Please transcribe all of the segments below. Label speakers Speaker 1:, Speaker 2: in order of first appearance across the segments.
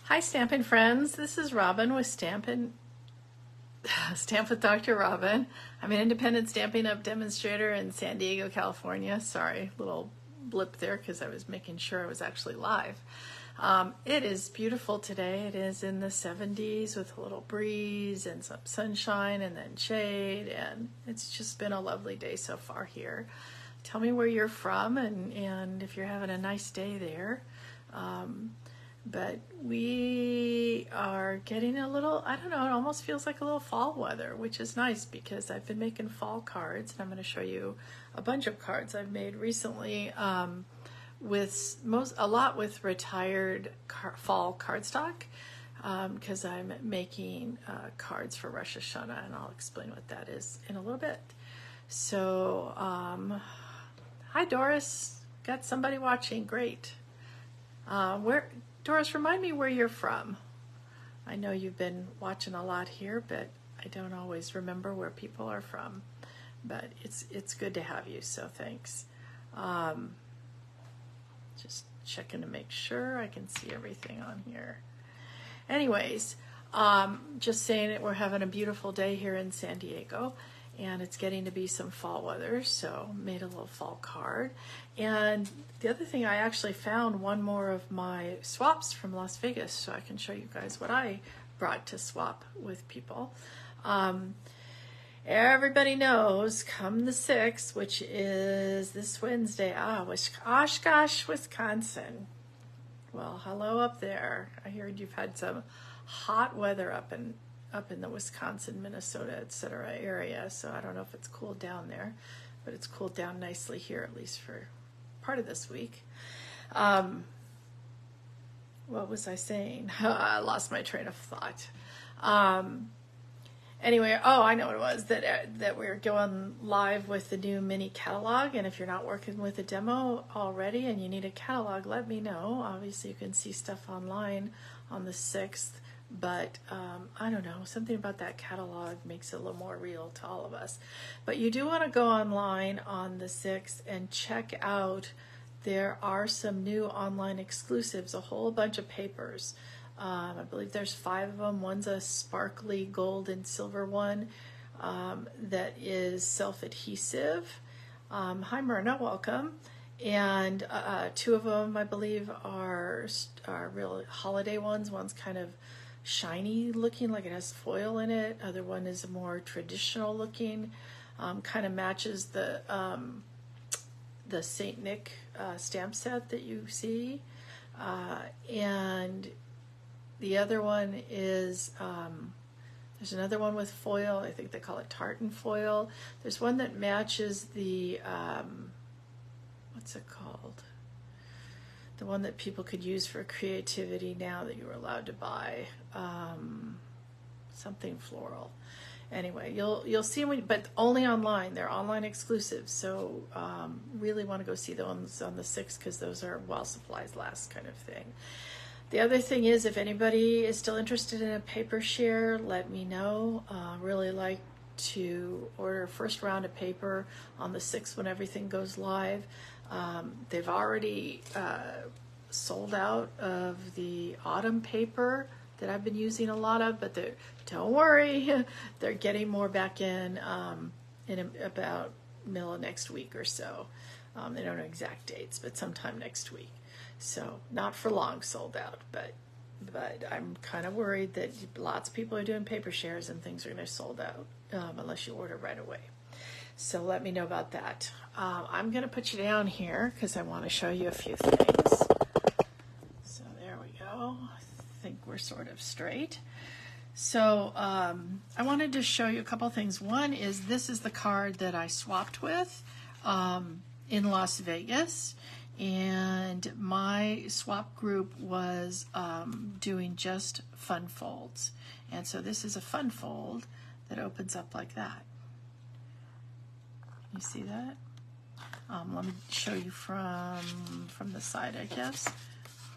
Speaker 1: Hi, Stampin' friends. This is Robin with Stamp with Dr. Robin. I'm an independent Stampin' Up demonstrator in San Diego, California. Sorry, little blip there because I was making sure I was actually live. It is beautiful today. It is in the 70s with a little breeze and some sunshine and then shade, and it's just been a lovely day so far here. Tell me where you're from and if you're having a nice day there. But we are getting a little, I don't know, it almost feels like a little fall weather, which is nice because I've been making fall cards, and I'm going to show you a bunch of cards I've made recently with a lot with retired fall cardstock because I'm making cards for Rosh Hashanah, and I'll explain what that is in a little bit. So, hi Doris, got somebody watching, great. Doris, remind me where you're from. I know you've been watching a lot here, but I don't always remember where people are from. But it's good to have you, so thanks. Just checking to make sure I can see everything on here. Anyways, just saying that we're having a beautiful day here in San Diego, and it's getting to be some fall weather, so made a little fall card. And the other thing, I actually found one more of my swaps from Las Vegas, so I can show you guys what I brought to swap with people. Everybody knows come the 6th, which is this Wednesday, Oshkosh, Wisconsin. Well, hello up there. I heard you've had some hot weather up in the Wisconsin, Minnesota, etc. area, so I don't know if it's cooled down there, but it's cooled down nicely here, at least for part of this week. What was I saying? I lost my train of thought. Anyway, I know what it was, that we're going live with the new mini catalog, and if you're not working with a demo already and you need a catalog, let me know. Obviously, you can see stuff online on the 6th, but I don't know, something about that catalog makes it a little more real to all of us. But you do want to go online on the 6th and check out, there are some new online exclusives, a whole bunch of papers. I believe there's 5 of them. One's a sparkly gold and silver one that is self-adhesive. Hi Myrna, welcome. And 2 of them, I believe, are real holiday ones. One's kind of shiny looking, like it has foil in it. Other one is a more traditional looking, kind of matches the Saint Nick stamp set that you see. And the other one is, there's another one with foil. I think they call it tartan foil. There's one that matches the, what's it called? The one that people could use for creativity now that you were allowed to buy. Something floral. Anyway, you'll see them, but only online. They're online exclusives. So really want to go see the ones on the 6th because those are while supplies last kind of thing. The other thing is, if anybody is still interested in a paper share, let me know. Really like to order a first round of paper on the 6th when everything goes live. They've already sold out of the autumn paper that I've been using a lot of, but don't worry, they're getting more back in about middle of next week or so. They don't know exact dates, but sometime next week. So not for long sold out, but I'm kind of worried that lots of people are doing paper shares and things are going to sold out unless you order right away. So let me know about that. I'm going to put you down here because I want to show you a few things. So there we go. I think we're sort of straight. So I wanted to show you a couple things. One is, this is the card that I swapped with in Las Vegas. And my swap group was doing just fun folds. And so this is a fun fold that opens up like that. You see that? Let me show you from the side, I guess.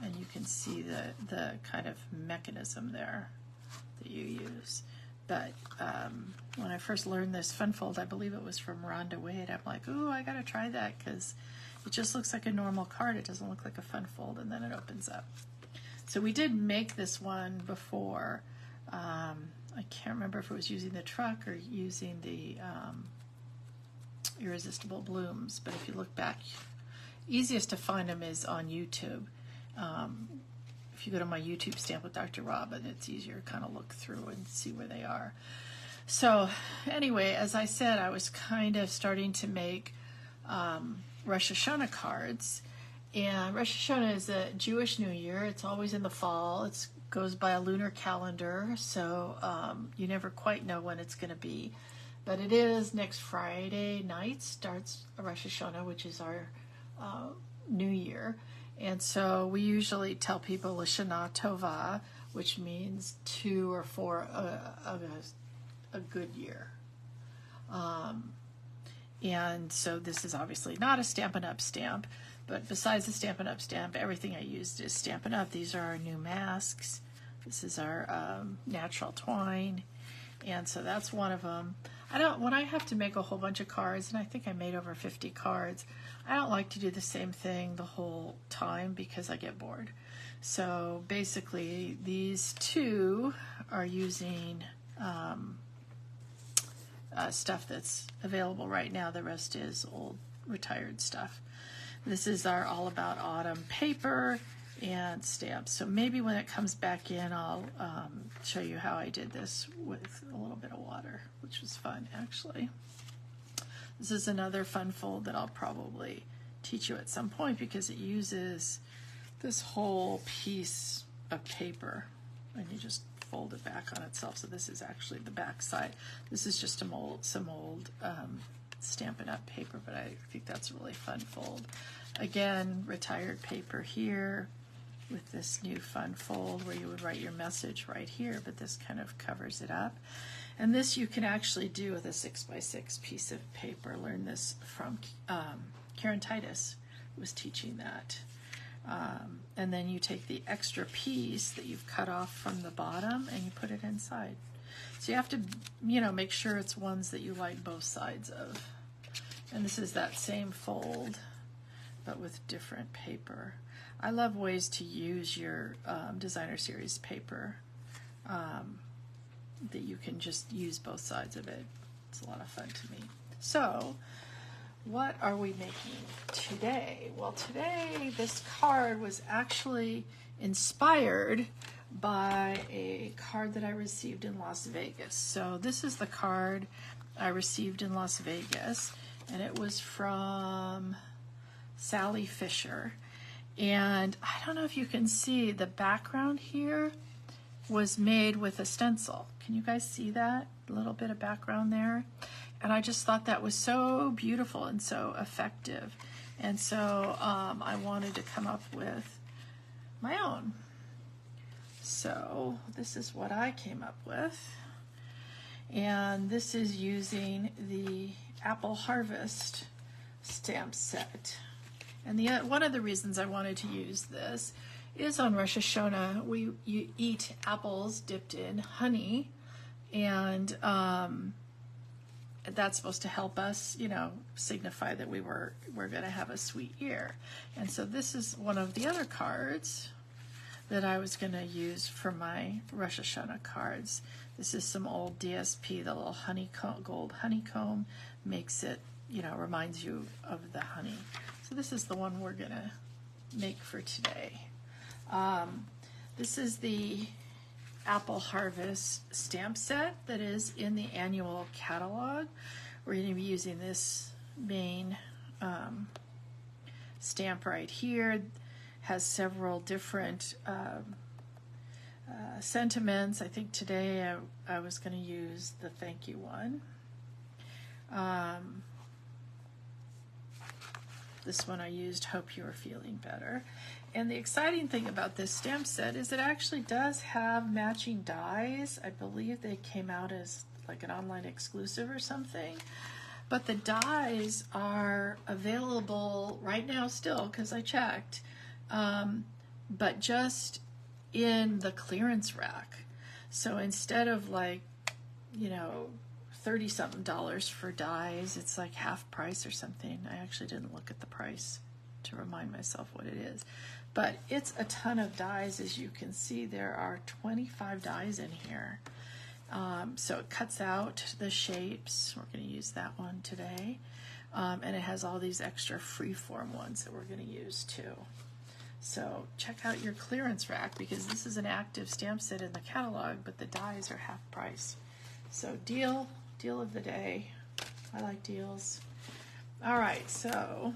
Speaker 1: And you can see the kind of mechanism there that you use. But when I first learned this fun fold, I believe it was from Rhonda Wade, I'm like, ooh, I gotta try that because it just looks like a normal card. It doesn't look like a fun fold, and then it opens up. So we did make this one before. I can't remember if it was using the truck or using the Irresistible Blooms, but if you look back, easiest to find them is on YouTube. If you go to my YouTube, Stamp with Dr. Robin, it's easier to kind of look through and see where they are. So anyway, as I said, I was kind of starting to make Rosh Hashanah cards. And Rosh Hashanah is a Jewish New Year. It's always in the fall. It goes by a lunar calendar, so you never quite know when it's going to be. But it is next Friday night starts Rosh Hashanah, which is our New Year. And so we usually tell people Lashana Tova, which means 2 or 4 a good year. And so this is obviously not a Stampin' Up stamp, but besides the Stampin' Up stamp, everything I used is Stampin' Up. These are our new masks. This is our natural twine. And so that's one of them. When I have to make a whole bunch of cards, and I think I made over 50 cards, I don't like to do the same thing the whole time because I get bored. So basically these two are using stuff that's available right now. The rest is old retired stuff. This is our All About Autumn paper and stamps. So maybe when it comes back in, I'll show you how I did this with a little bit of water, which was fun actually. This is another fun fold that I'll probably teach you at some point because it uses this whole piece of paper and you just fold it back on itself. So this is actually the back side. This is just some old Stampin' Up paper, but I think that's a really fun fold. Again, retired paper here with this new fun fold where you would write your message right here, but this kind of covers it up. And this you can actually do with a 6x6 piece of paper. Learn this from Karen Titus, who was teaching that. And then you take the extra piece that you've cut off from the bottom and you put it inside. So you have to, make sure it's ones that you like both sides of. And this is that same fold, but with different paper. I love ways to use your designer series paper that you can just use both sides of it. It's a lot of fun to me. So what are we making today? Well, today this card was actually inspired by a card that I received in Las Vegas. So this is the card I received in Las Vegas, and it was from Sally Fisher. And I don't know if you can see the background here was made with a stencil. Can you guys see that? A little bit of background there. And I just thought that was so beautiful and so effective. And so I wanted to come up with my own. So this is what I came up with. And this is using the Apple Harvest stamp set. And one of the reasons I wanted to use this is on Rosh Hashanah, you eat apples dipped in honey, and that's supposed to help us, signify that we're going to have a sweet year. And so this is one of the other cards that I was going to use for my Rosh Hashanah cards. This is some old DSP, the little honeycomb, gold honeycomb, makes it, reminds you of the honey. So this is the one we're going to make for today. This is the Apple Harvest stamp set that is in the annual catalog. We're going to be using this main stamp right here. Has several different sentiments. I think today I was going to use the thank you one. This one I used hope you are feeling better. And the exciting thing about this stamp set is it actually does have matching dies. I believe they came out as like an online exclusive or something. But the dies are available right now still because I checked, but just in the clearance rack. So instead of like, $30-something for dies, it's like half price or something. I actually didn't look at the price to remind myself what it is. But it's a ton of dies. As you can see, there are 25 dies in here. So it cuts out the shapes. We're going to use that one today. And it has all these extra freeform ones that we're going to use too. So check out your clearance rack, because this is an active stamp set in the catalog, but the dies are half price. So deal of the day. I like deals. All right, so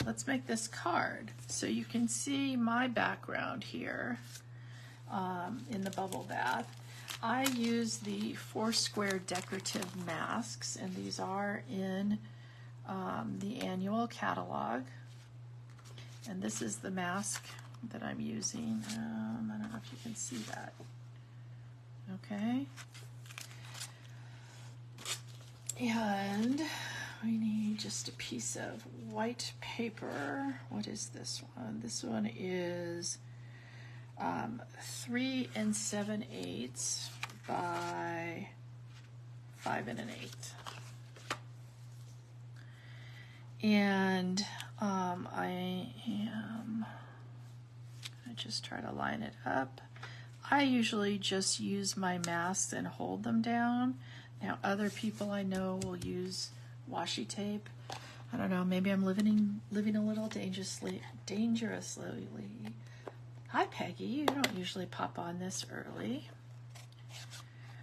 Speaker 1: let's make this card. So you can see my background here in the bubble bath. I use the 4 square decorative masks, and these are in the annual catalog. And this is the mask that I'm using. I don't know if you can see that. Okay. And we need just a piece of white paper. What is this one? This one is 3 7/8 by 5 1/8. And I just try to line it up. I usually just use my masks and hold them down. Now other people I know will use washi tape. I don't know, maybe I'm living a little dangerously. Hi Peggy, you don't usually pop on this early.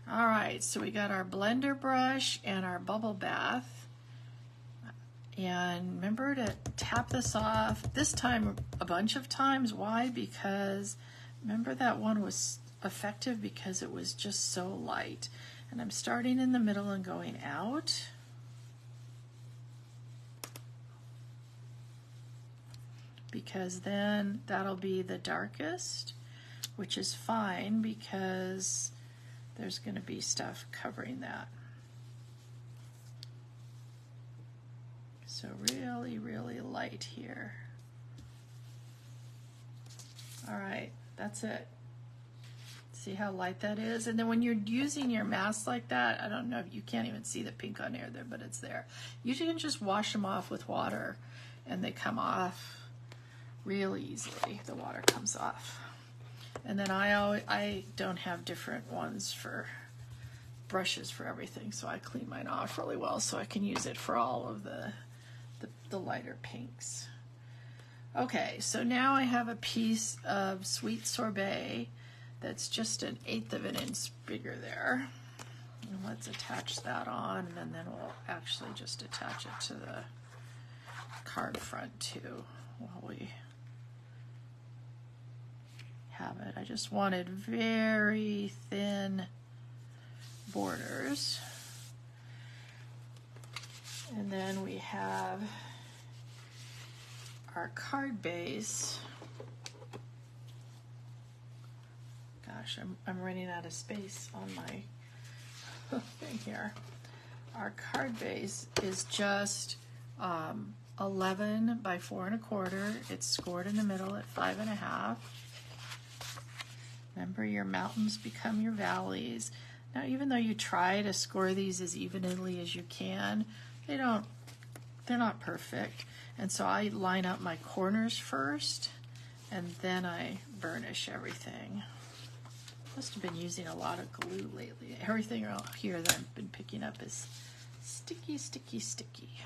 Speaker 1: All right, so we got our blender brush and our bubble bath. And remember to tap this off, this time a bunch of times. Why? Because remember that one was effective because it was just so light. And I'm starting in the middle and going out. Because then that'll be the darkest, which is fine because there's going to be stuff covering that. So really, really light here. All right, that's it. See how light that is? And then when you're using your mask like that, I don't know if you can't even see the pink on there, but it's there. You can just wash them off with water and they come off real easily. The water comes off. And then I don't have different ones for brushes for everything, so I clean mine off really well so I can use it for all of the lighter pinks. Okay, so now I have a piece of sweet sorbet that's just 1/8 of an inch bigger there. And let's attach that on, and then we'll actually just attach it to the card front too while we have it. I just wanted very thin borders. And then we have our card base. Gosh, I'm running out of space on my thing here. Our card base is just 11 by 4 1/4. It's scored in the middle at 5 1/2. Remember, your mountains become your valleys. Now, even though you try to score these as evenly as you can, they're not perfect. And so I line up my corners first, and then I burnish everything. Must have been using a lot of glue lately. Everything out here that I've been picking up is sticky, sticky, sticky.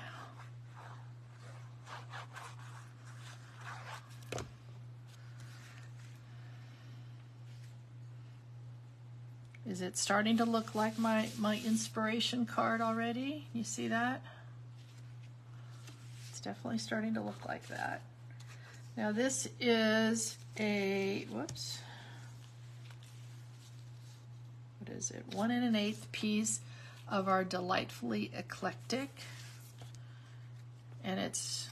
Speaker 1: Is it starting to look like my inspiration card already? You see that? It's definitely starting to look like that. Now this is a, whoops. What is it? 1 1/8 piece of our Delightfully Eclectic. And it's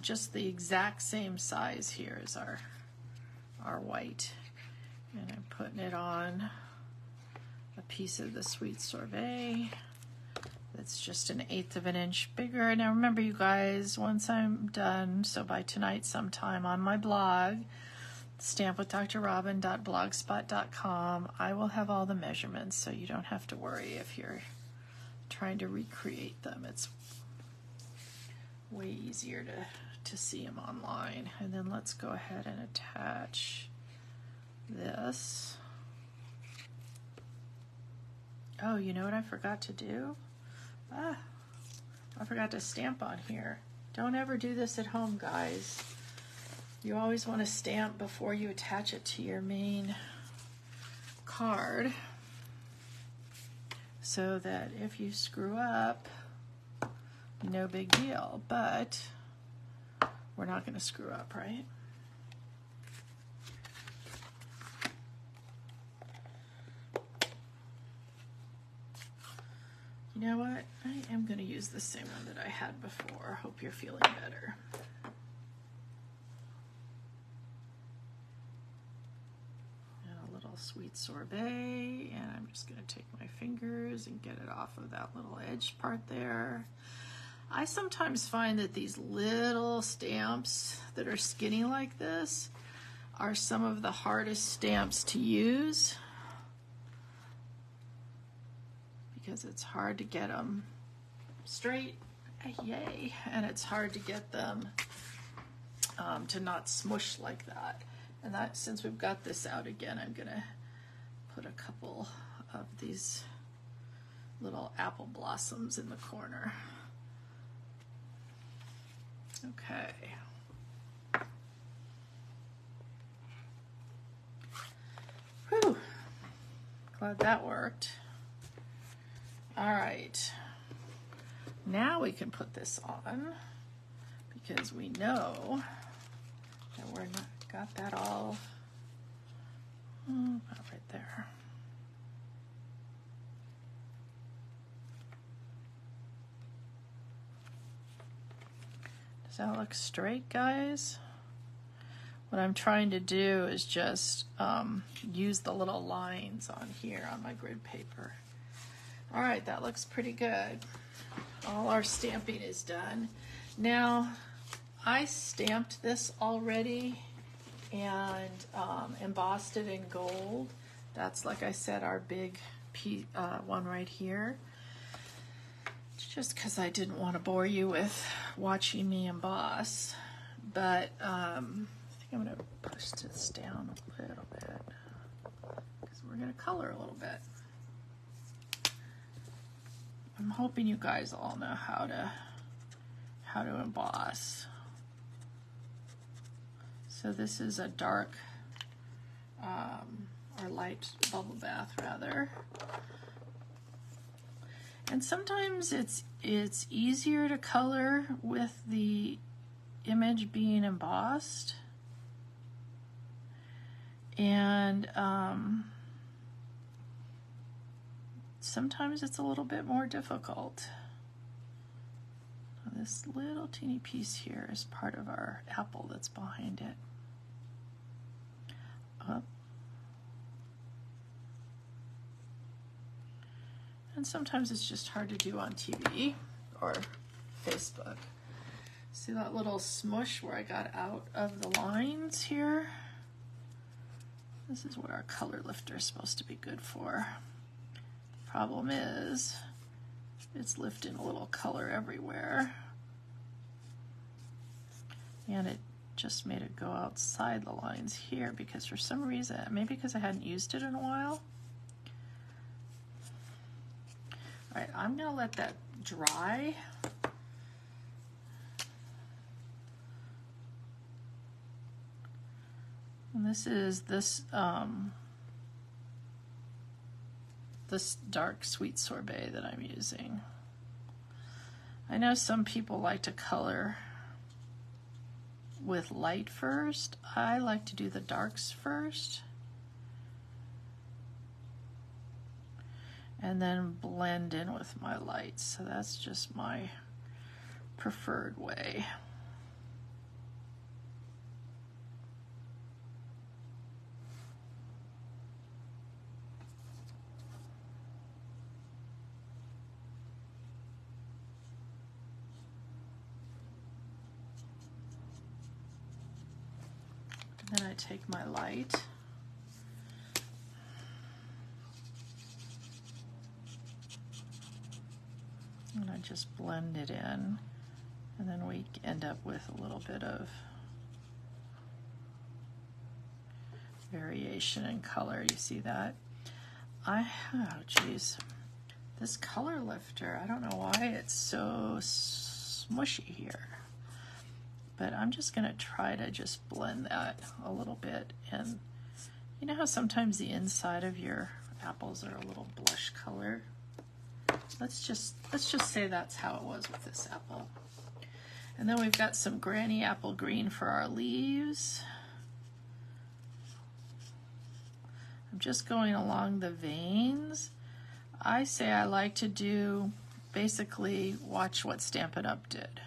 Speaker 1: just the exact same size here as our white. And I'm putting it on a piece of the sweet sorbet that's just 1/8 of an inch bigger. Now remember, you guys, once I'm done, so by tonight sometime on my blog, stampwithdrrobin.blogspot.com, I will have all the measurements, so you don't have to worry if you're trying to recreate them. It's way easier to see them online. And then let's go ahead and attach this. Oh, you know what I forgot to do? I forgot to stamp on here. Don't ever do this at home, guys. You always want to stamp before you attach it to your main card, so that if you screw up, no big deal. But we're not going to screw up, right? You know what? I am going to use the same one that I had before. Hope you're feeling better. And a little sweet sorbet, and I'm just going to take my fingers and get it off of that little edge part there. I sometimes find that these little stamps that are skinny like this are some of the hardest stamps to use, because it's hard to get them straight, yay, and it's hard to get them to not smush like that. And that, since we've got this out again, I'm gonna put a couple of these little apple blossoms in the corner. Okay. Whew. Glad that worked. All right. Now we can put this on, because we know that we're not got that all about right there. Does that look straight, guys? What I'm trying to do is just use the little lines on here on my grid paper. All right, that looks pretty good. All our stamping is done. Now, I stamped this already and embossed it in gold. That's, like I said, our big one right here. Just because I didn't want to bore you with watching me emboss. But I think I'm going to push this down a little bit, because we're going to color a little bit. I'm hoping you guys all know how to emboss. So this is a dark or light bubble bath rather. And sometimes it's easier to color with the image being embossed. And sometimes it's a little bit more difficult. This little teeny piece here is part of our apple that's behind it. And sometimes it's just hard to do on TV or Facebook. See that little smush where I got out of the lines here? This is what our color lifter is supposed to be good for. Problem is, it's lifting a little color everywhere. And it just made it go outside the lines here because for some reason, maybe because I hadn't used it in a while. All right, I'm gonna let that dry. And this is this dark sweet sorbet that I'm using. I know some people like to color with light first. I like to do the darks first and then blend in with my lights. So that's just my preferred way. Then I take my light and I just blend it in. And then we end up with a little bit of variation in color. You see that? Oh geez, this color lifter, I don't know why it's so smushy here, but I'm just gonna try to just blend that a little bit. And you know how sometimes the inside of your apples are a little blush color? Let's just say that's how it was with this apple. And then we've got some granny apple green for our leaves. I'm just going along the veins. I say I like to do, basically watch what Stampin' Up did.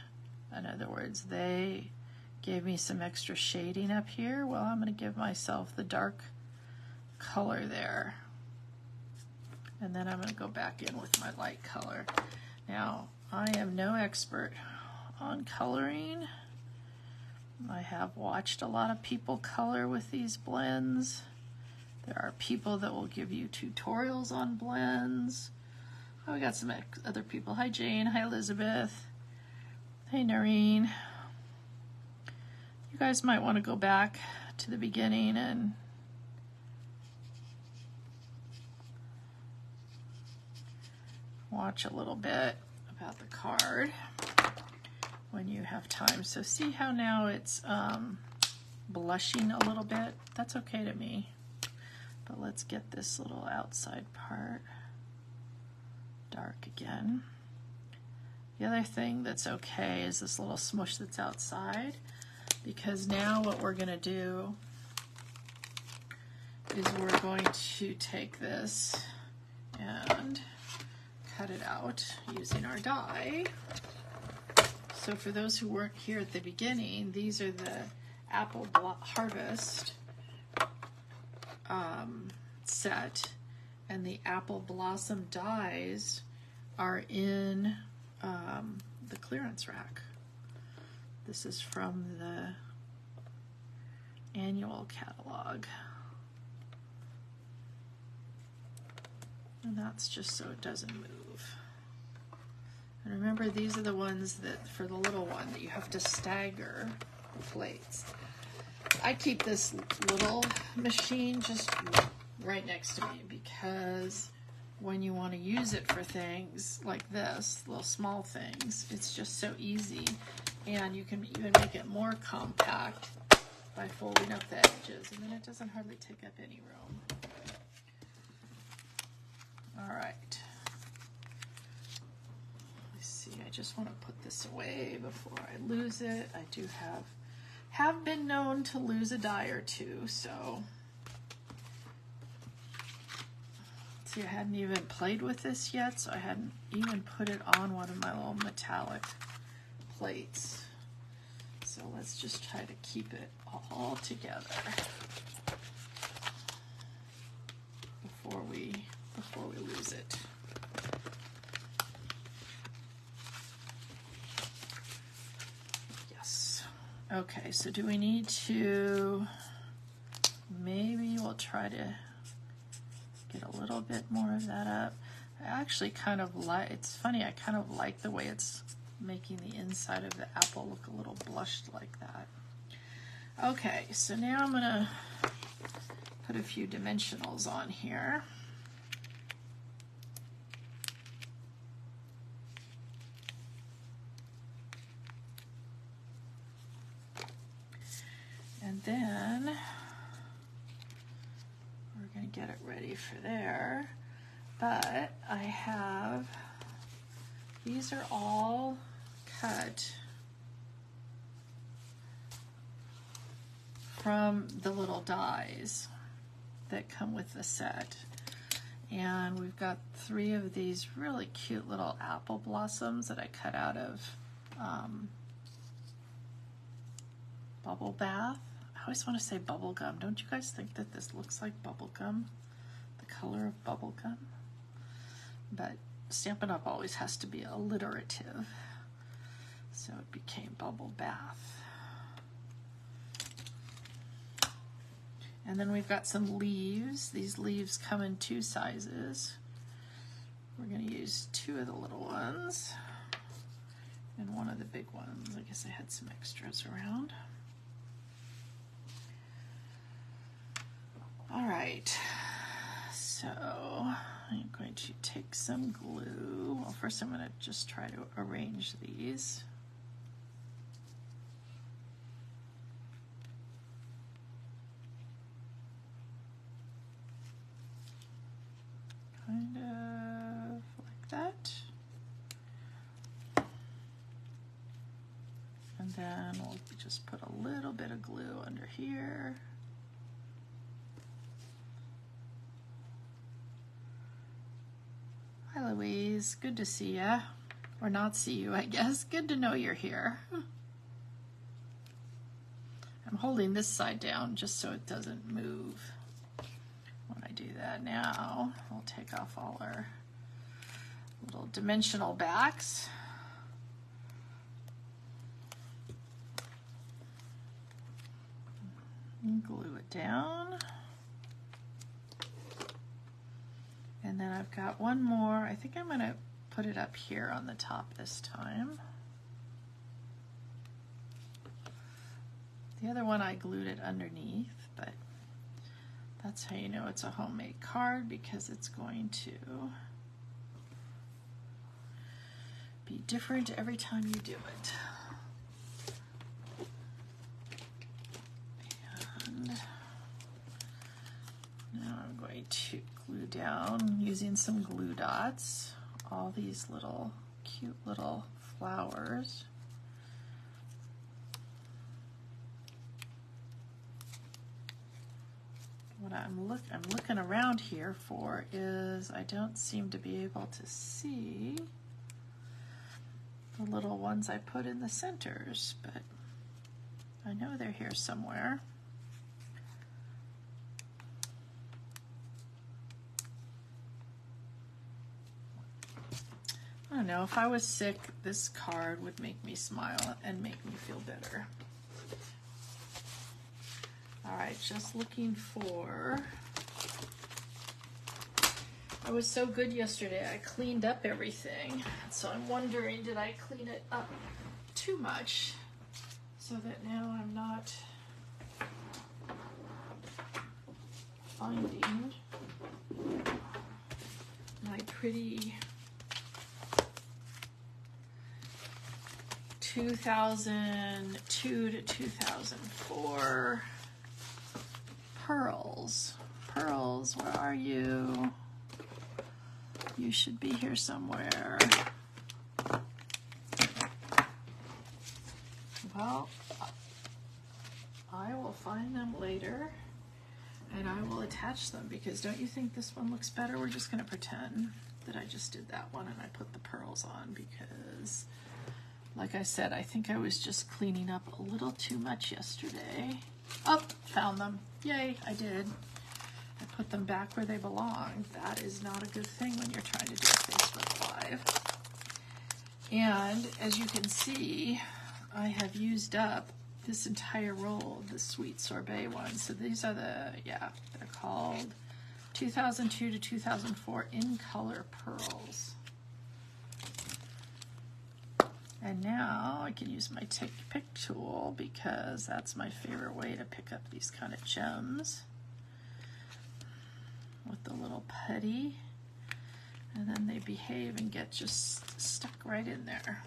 Speaker 1: In other words, they gave me some extra shading up here. Well, I'm going to give myself the dark color there. And then I'm going to go back in with my light color. Now, I am no expert on coloring. I have watched a lot of people color with these blends. There are people that will give you tutorials on blends. Oh, we got some other people. Hi Jane, hi Elizabeth. Hey Noreen. You guys might want to go back to the beginning and watch a little bit about the card when you have time. So see how now it's blushing a little bit? That's okay to me. But let's get this little outside part dark again. The other thing that's okay is this little smush that's outside, because now what we're going to do is we're going to take this and cut it out using our die. So for those who weren't here at the beginning, these are the Apple Harvest set, and the Apple Blossom dies are in the clearance rack. This is from the annual catalog, and that's just so it doesn't move. And remember, these are the ones that, for the little one, that you have to stagger the plates. I keep this little machine just right next to me, because when you want to use it for things like this, little small things, it's just so easy. And you can even make it more compact by folding up the edges, and then it doesn't hardly take up any room. All right. Let's see, I just want to put this away before I lose it. I do have been known to lose a die or two, so. See, I hadn't even played with this yet, so I hadn't even put it on one of my little metallic plates. So let's just try to keep it all together before we lose it. Yes. Okay, so do we need to, maybe we'll try to get a little bit more of that up. I actually kind of like, it's funny, I kind of like the way it's making the inside of the apple look a little blushed like that. Okay, so now I'm gonna put a few dimensionals on here. And then we're going to get it ready for there. But I have, these are all cut from the little dies that come with the set. And we've got 3 of these really cute little apple blossoms that I cut out of Bubble Bath. I always want to say bubble gum. Don't you guys think that this looks like bubble gum? The color of bubble gum? But Stampin' Up! Always has to be alliterative. So it became Bubble Bath. And then we've got some leaves. These leaves come in 2 sizes. We're going to use 2 of the little ones. and one of the big ones. I guess I had some extras around. All right, so I'm going to take some glue. Well, first I'm going to just try to arrange these. Kind of like that. And then we'll just put a little bit of glue under here. Hi Louise, good to see ya. Or not see you, I guess. Good to know you're here. I'm holding this side down just so it doesn't move. When I do that now, we'll take off all our little dimensional backs. And glue it down. And then I've got one more. I think I'm going to put it up here on the top this time. The other one I glued it underneath, but that's how you know it's a homemade card, because it's going to be different every time you do it. And now I'm going to glue down using some glue dots all these little cute little flowers. What I'm looking around here for is I don't seem to be able to see the little ones I put in the centers, but I know they're here somewhere. I don't know, if I was sick, this card would make me smile and make me feel better. All right, just looking for, I was so good yesterday, I cleaned up everything. So I'm wondering, did I clean it up too much so that now I'm not finding my pretty 2002 to 2004 pearls. Pearls, where are you? You should be here somewhere. Well, I will find them later and I will attach them, because don't you think this one looks better? We're just going to pretend that I just did that one and I put the pearls on, because like I said, I think I was just cleaning up a little too much yesterday. Oh, found them. Yay, I did. I put them back where they belong. That is not a good thing when you're trying to do a Facebook Live. And as you can see, I have used up this entire roll of the Sweet Sorbet ones. So these are the, yeah, they're called 2002 to 2004 in color pearls. And now I can use my Take Pick tool, because that's my favorite way to pick up these kind of gems, with the little putty, and then they behave and get just stuck right in there.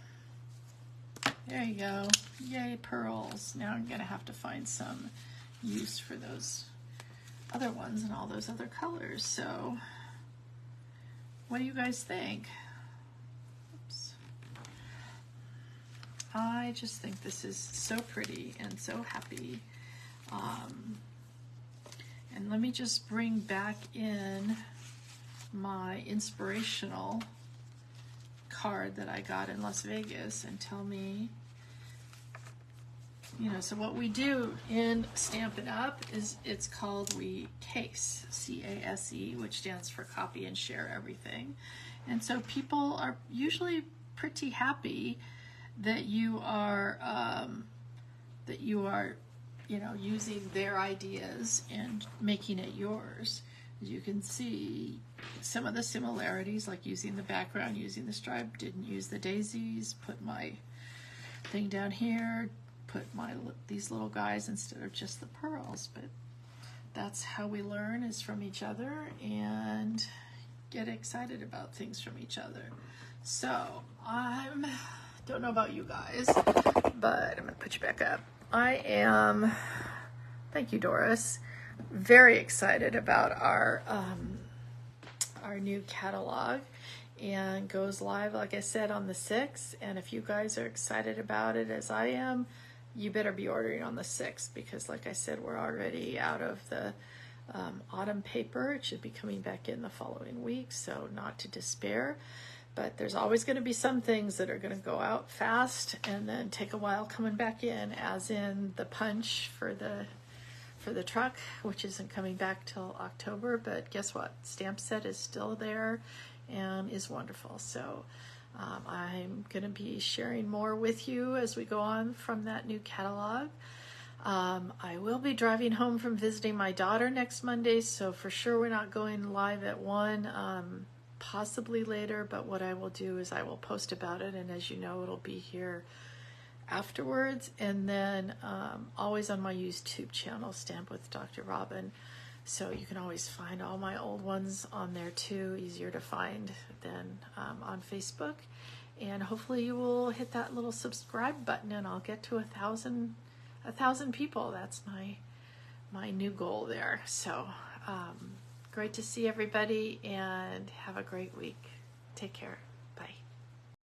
Speaker 1: There you go. Yay, pearls. Now I'm going to have to find some use for those other ones and all those other colors. So what do you guys think? I just think this is so pretty and so happy. And let me just bring back in my inspirational card that I got in Las Vegas and tell me, you know, so what we do in Stampin' Up is it's called we CASE, C-A-S-E, which stands for Copy and Share Everything. And so people are usually pretty happy that you are, you know, using their ideas and making it yours. As you can see, some of the similarities, like using the background, using the stripe, didn't use the daisies, put my thing down here, put these little guys instead of just the pearls, but that's how we learn, is from each other and get excited about things from each other. So don't know about you guys, but I'm gonna put you back up. I am, thank you, Doris, very excited about our new catalog, and goes live, like I said, on the 6th. And if you guys are excited about it as I am, you better be ordering on the 6th, because like I said, we're already out of the autumn paper. It should be coming back in the following week, so not to despair. But there's always going to be some things that are going to go out fast and then take a while coming back in, as in the punch for the truck, which isn't coming back till October. But guess what? Stamp set is still there and is wonderful. So I'm going to be sharing more with you as we go on from that new catalog. I will be driving home from visiting my daughter next Monday, so for sure we're not going live at 1, possibly later, but what I will do is I will post about it, and as you know, it'll be here afterwards. And then always on my YouTube channel, Stamp with Dr. Robin, so you can always find all my old ones on there too, easier to find than on Facebook. And hopefully you will hit that little subscribe button, and I'll get to 1,000 people. That's my new goal there. So great to see everybody, and have a great week. Take care.